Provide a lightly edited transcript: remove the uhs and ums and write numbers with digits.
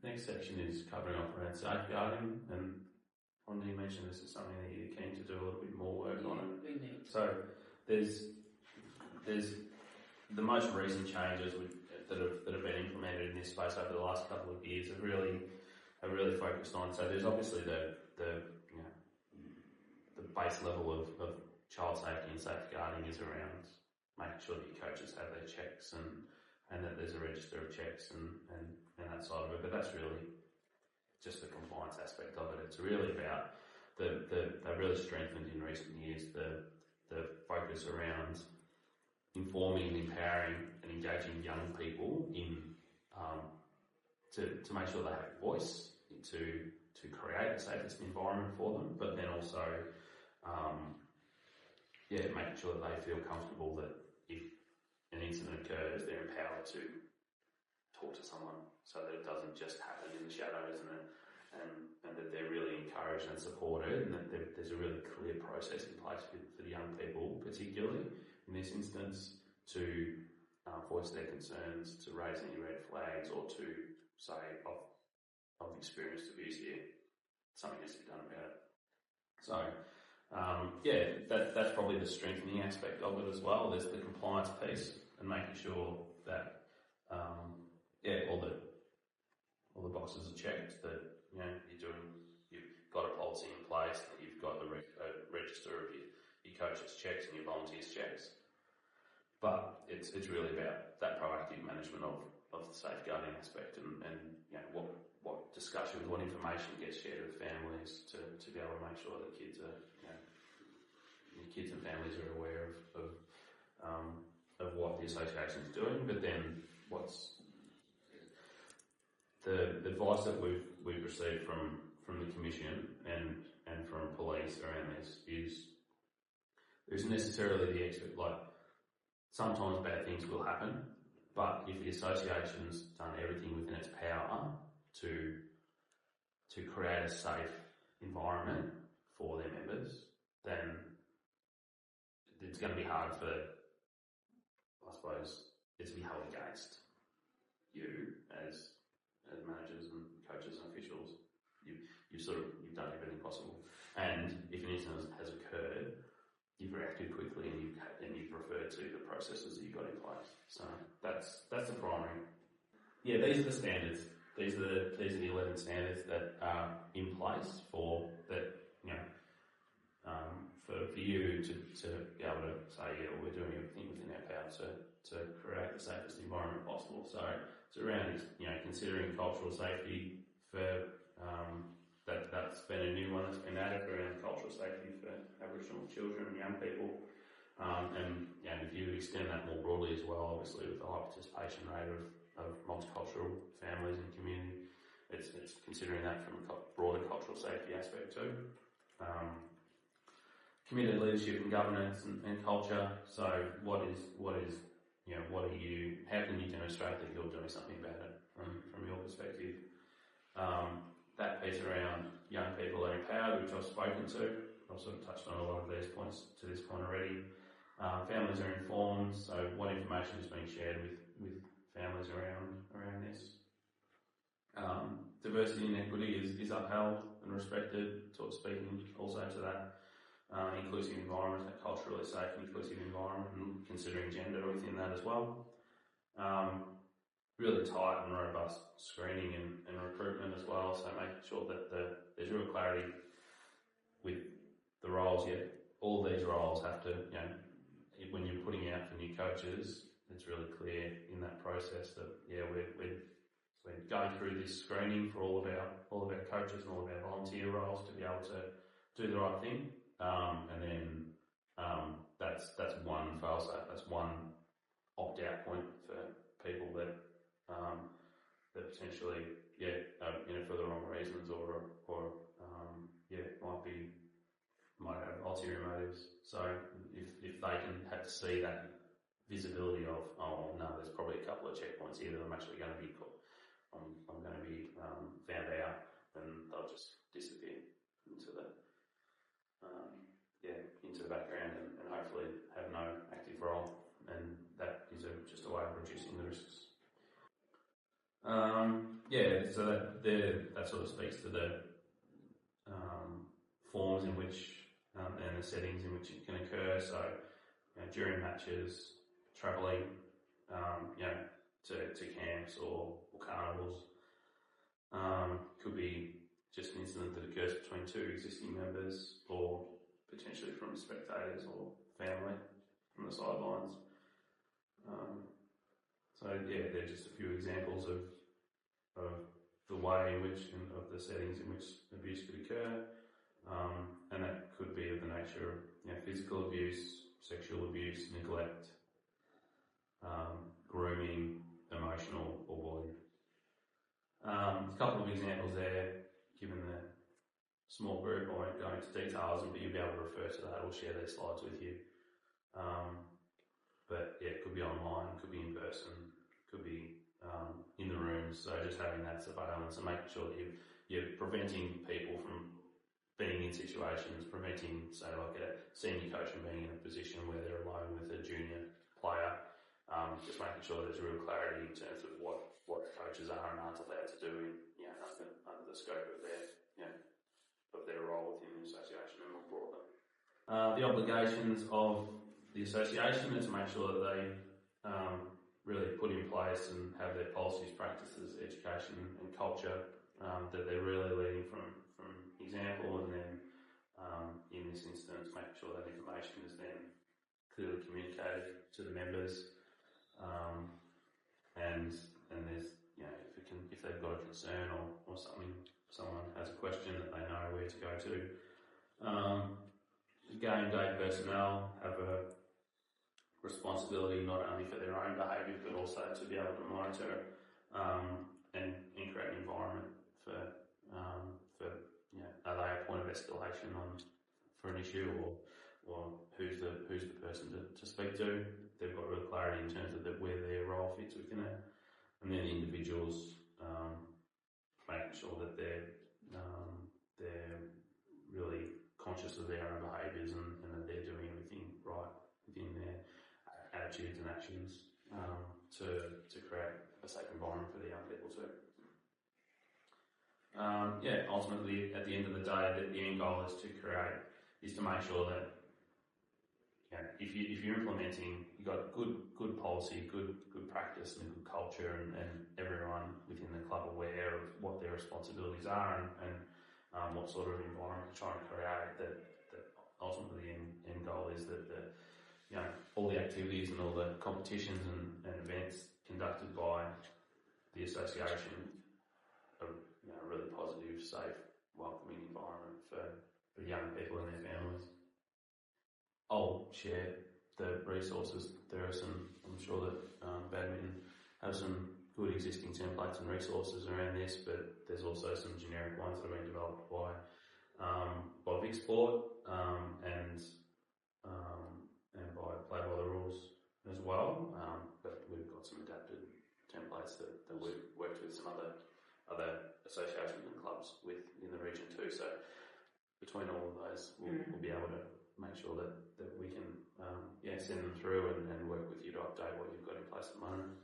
next section is covering off around safeguarding, and Rhonda, you mentioned this is something that you're keen to do a little bit more work on it. We need. So there's the most recent changes that have been implemented in this space over the last couple of years have really focused on. So there's obviously the base level of child safety and safeguarding is around making sure that your coaches have their checks and that there's a register of checks and that side of it. But that's really just the compliance aspect of it. It's really about they've really strengthened in recent years the focus around informing, empowering and engaging young people in to make sure they have a voice, to create the safest environment for them, but then also making sure that they feel comfortable that if an incident occurs, they're empowered to talk to someone so that it doesn't just happen in the shadows and that they're really encouraged and supported, and that there's a really clear process in place for the young people, particularly in this instance, to voice their concerns, to raise any red flags, or to say, I've experienced abuse here, something has to be done about it. So, that's probably the strengthening aspect of it as well. There's the compliance piece and making sure that all the boxes are checked, that you've got a policy in place, that you've got a register of your coaches' checks and your volunteers' checks. But it's really about that proactive management of the safeguarding aspect and what discussions, what information gets shared with families to be able to make sure that kids and families are aware of what the association is doing. But then what's the advice that we've received from the Commission and from police around this is there isn't necessarily the expert, like sometimes bad things will happen, but if the association's done everything within its power to create a safe environment for their members, then it's going to be hard for, I suppose, it to be held against you as managers and coaches and officials. You've done everything possible, and if an incident has occurred, you've reacted quickly and you've referred to the processes that you've got in place. So that's the primary. Yeah, these are the standards. These are the 11 standards that are in place for that. For you to be able to say, we're doing everything within our power to create the safest environment possible. So it's around considering cultural safety for that's been a new one that's been added around cultural safety for Aboriginal children and young people. And if you extend that more broadly as well, obviously with the high participation rate of multicultural families and community, it's considering that from a broader cultural safety aspect too. Committed leadership and governance and culture. So how can you demonstrate that you're doing something about it from your perspective? That piece around young people are empowered, which I've spoken to. I've sort of touched on a lot of these points to this point already. Families are informed, so what information is being shared with families around this. Diversity and equity is upheld and respected, speaking also to that. Inclusive environment, a culturally safe and inclusive environment, and considering gender within that as well. Really tight and robust screening and recruitment as well, so making sure that there's real clarity with the roles. Yet all these roles have to, when you're putting out for new coaches, it's really clear in that process that we're going through this screening for all of our coaches and all of our volunteer roles to be able to do the right thing. And then that's one fail-safe, that's one opt-out point for people that potentially are in it for the wrong reasons or might have ulterior motives. So if they can have to see that visibility of, oh no, there's probably a couple of checkpoints here that I'm actually going to be I'm going to be found out, then they'll just disappear into the background and hopefully have no active role, and that is just a way of reducing the risks. so that sort of speaks to the forms in which and the settings in which it can occur. So, during matches, travelling, to camps or carnivals, could be just an incident that occurs between two existing members, or potentially from spectators or family from the sidelines. They're just a few examples of the way in which, of the settings in which abuse could occur, and that could be of the nature of physical abuse, sexual abuse, neglect, grooming, emotional or bullying. A couple of examples there, given the small group. I won't go into details, but you'll be able to refer to that. We'll share these slides with you. It could be online, could be in person, could be in the rooms. So just having that surveillance and making sure that you're preventing people from being in situations, preventing, say, like a senior coach from being in a position where they're alone with a junior player. Just making sure there's real clarity in terms of what coaches are and aren't allowed to do under the scope of their role within the association and more broadly. The obligations of the association are to make sure that they really put in place and have their policies, practices, education and culture, that they're really leading from example, and then in this instance making sure that information is then clearly communicated to the members, and there's, if they've got a concern or something, someone has a question, that they know where to go to. Game day personnel have a responsibility not only for their own behaviour but also to be able to monitor and create an environment for are they a point of escalation for an issue, or who's the person to speak to. They've got real clarity in terms of where their role fits within it, and then the individuals making sure that they're really conscious of their own behaviours and that they're doing everything right within their attitudes and actions to create a safe environment for the young people too. Ultimately, at the end of the day, the end goal is to make sure that if you're implementing, you've got good policy, good practice and good culture, and everyone within the club aware of what their responsibilities are and what sort of environment you're trying to create, that ultimately the end goal is that all the activities and all the competitions and events conducted by the association are a really positive, safe, welcoming environment for young people and their families. I'll share the resources. I'm sure that Badminton have some good existing templates and resources around this, but there's also some generic ones that have been developed by Big Sport and by Play by the Rules as well. But we've got some adapted templates that we've worked with some other associations and clubs with in the region too. So between all of those, we'll be able to make sure that we can send them through and work with you to update what you've got in place at the moment.